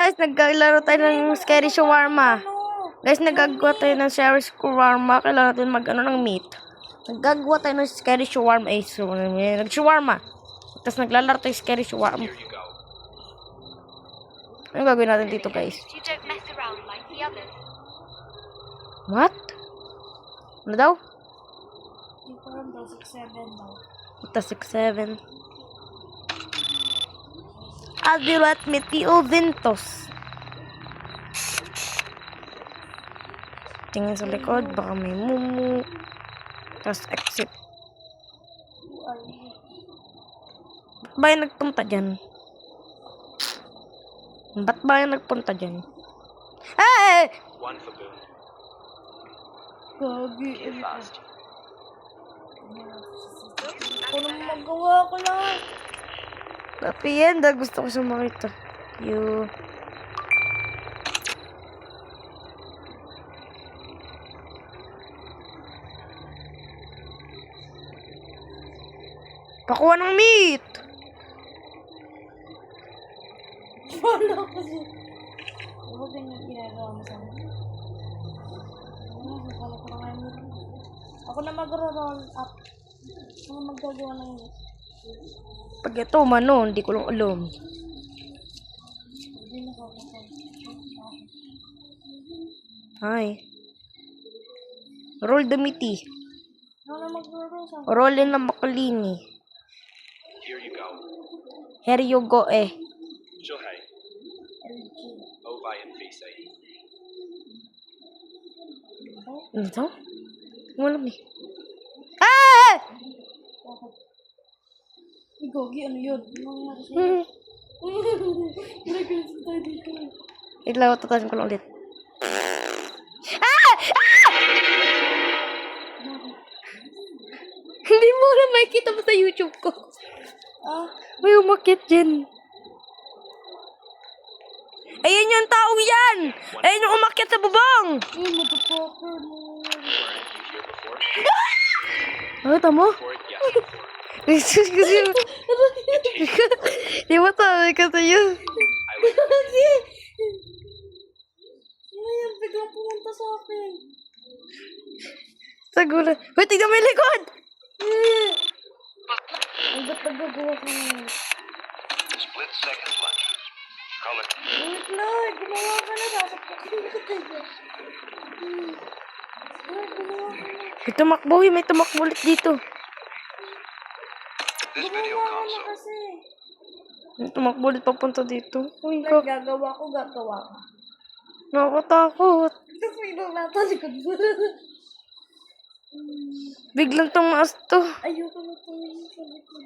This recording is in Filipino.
guys, naglalaro tayo ng scary shawarma. Guys, nagagawa tayo ng scary shawarma. Kailangan natin mag-ano ng meat. Nagagawa tayo ng scary shawarma. Nag-shawarma. Tapos naglalaro tayo scary shawarma. Ano gagawin natin dito, guys? What? Ano daw? Ito 6-7. Adilat Meteo Ventos. Tingin sa likod, baka may mumu. Tapos exit. Ba't ba yung nagpunta dyan? Ba't ba yung nagpunta dyan? Hey! One for Boone. Gagi. Fast. Kung magawa ko lang. Tapi yan, gusto ko siya makita. You. Pakuha ng meat. Wala kasi. Huwag yung ginagawa mo sa akin. Ako na mag-roll up. Ako magagawa ng meat. Pag ito, mano, hindi ko lang alam. Hindi na ako. Hi. Roll the meaty. Ako na mag-roll sa akin. Roll in the makalini. Here you go. Here you go eh. Shohei. Ovai and Visay. Ano to? Walang eh. Ah! Ay, Gogi, ano yun? Ano nangyari sa'yo? Nag-gulis tayo dito. Itlaw, tatasin ko lang ulit. Ah! Ah! Hindi mo na makikita mo sa YouTube ko. Ah, May umakit dyan. Ayan yung tao yan! Ayan yung umakit sa bubong! motherfucker mo. Weren't you here before? Nakita mo? Before it? Yes, before. Di ba sabi ka sa'yo? I like Gogi! Ano yan? Biglang pumunta sa akin. Sa gulat. Uy, tignan mo yung likod! Ang ba't nagagawa ko ngayon? split second lunches. Color. Wait lang, gumawa ka na. Sasaktakin ko tayo. Gumawa ka na. May tumakbo, may tumakbo ulit dito. This video Gumawa ka na console. kasi. May tumakbo ulit papunta dito. Uy, Gagawa ko, gagawa ka. nakakatakot. Kasi nung natalikod mo. Biglang tumaas to. Ayoko na tumingin sa likod.